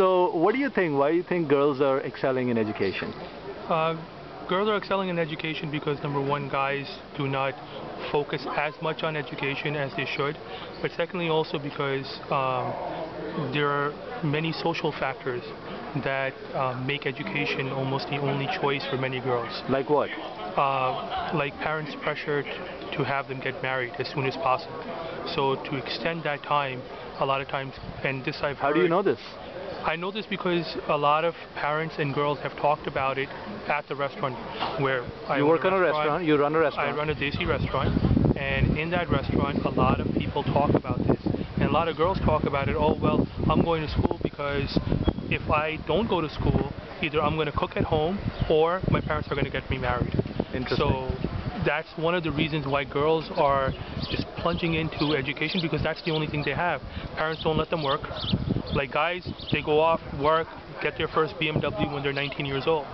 So what do you think? Why do you think girls are excelling in education? Girls are excelling in education because, number one, guys do not focus as much on education as they should. But secondly, also because there are many social factors that make education almost the only choice for many girls. Like what? Like parents' pressure to have them get married as soon as possible. So to extend that time, a lot of times, and this I've heard. How do you know this? I know this because a lot of parents and girls have talked about it at the restaurant where you work in a restaurant, you run a restaurant. I run a Desi restaurant, and in that restaurant a lot of people talk about this. And a lot of girls talk about it, oh well, I'm going to school because if I don't go to school, either I'm going to cook at home or my parents are going to get me married. Interesting. So that's one of the reasons why girls are just plunging into education, because that's the only thing they have. Parents don't let them work. Like guys, they go off, work, get their first BMW when they're 19 years old.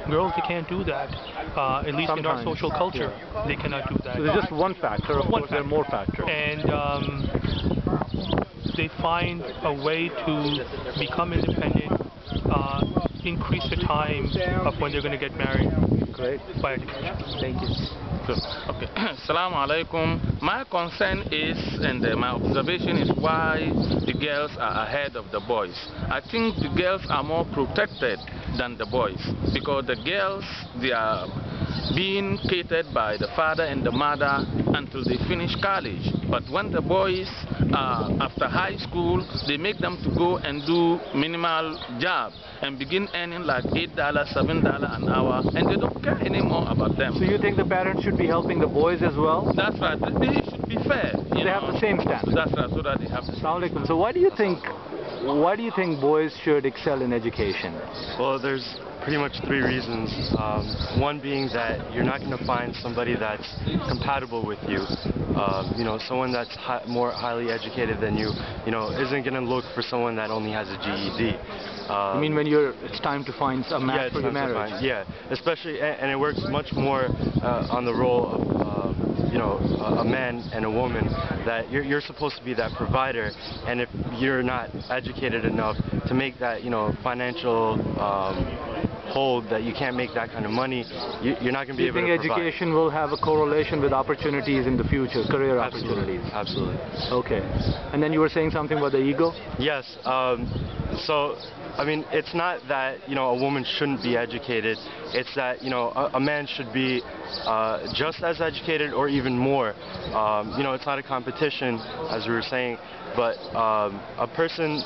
Girls, they can't do that. At least Sometimes, in our social culture, yeah. They cannot do that. So there's just one factor, of course there are more factors. And they find a way to become independent, increase the time of when they're going to get married. Great. By education. Thank you. Okay. Assalamu alaikum. My concern is, and my observation is, why the girls are ahead of the boys. I think the girls are more protected than the boys, because the girls, they are being catered by the father and the mother until they finish college. But when the boys are after high school, they make them to go and do minimal job and begin earning like $8, $7 an hour, and they don't care anymore about them. So you think the parents should be helping the boys as well? That's right. They should be fair. They have the same standard. That's right. So that they have the same. Assalamu alaikum. So why do you think boys should excel in education? Well, there's pretty much three reasons. One being that you're not going to find somebody that's compatible with you. Someone that's more highly educated than you, isn't going to look for someone that only has a GED. You mean when it's time to find a match for your marriage? Yeah, especially, and it works much more on the role of a man and a woman, that you're supposed to be that provider, and if you're not educated enough to make that financial hold, that you can't make that kind of money, you're not going to be able to provide. Do you think education will have a correlation with opportunities in the future, career opportunities? Absolutely. Okay. And then you were saying something about the ego? Yes. So, I mean, it's not that, a woman shouldn't be educated. It's that, a man should be just as educated or even more. It's not a competition, as we were saying, but a person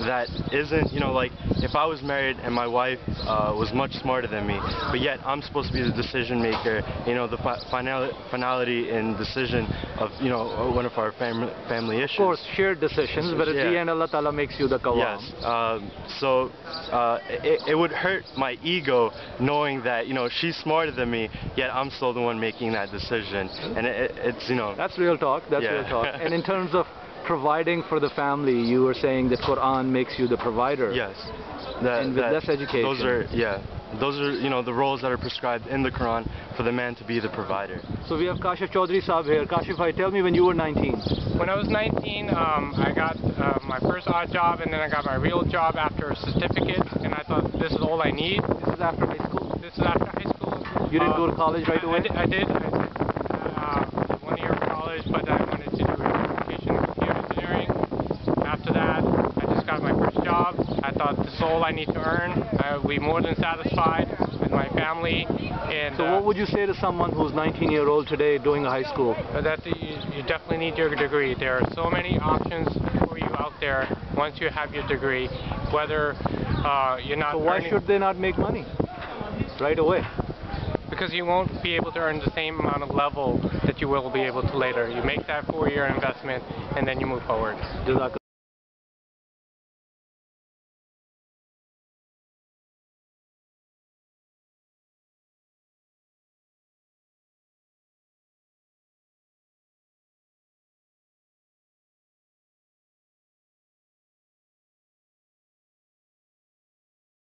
that isn't, like, if I was married and my wife was much smarter than me, but yet I'm supposed to be the decision maker, the finality and decision of, one of our family issues. Of course, shared decisions, but at the end Allah Ta'ala makes you the qawwam. Yes. So it would hurt my ego knowing that, she's smarter than me, yet I'm still the one making that decision. And it's, That's real talk, real talk. And in terms of providing for the family, you were saying that Quran makes you the provider. Yes. And with less education. Those are, the roles that are prescribed in the Quran for the man to be the provider. So we have Kashif Chaudhry Saab here. Kashif, tell me when you were 19. When I was 19, I got my first odd job, and then I got my real job after a certificate, and I thought this is all I need. This is after high school? This is after high school. You didn't go to college right away? I did. 1 year of college, but I wanted to do education in computer engineering. After that, I just got my first job. I thought this is all I need to earn. I would be more than satisfied with my family. And so what would you say to someone who's 19-year-old today doing high school? That you definitely need your degree. There are so many options for you out there once you have your degree, whether you're not. So why should they not make money right away? Because you won't be able to earn the same amount of level that you will be able to later. You make that 4-year investment and then you move forward.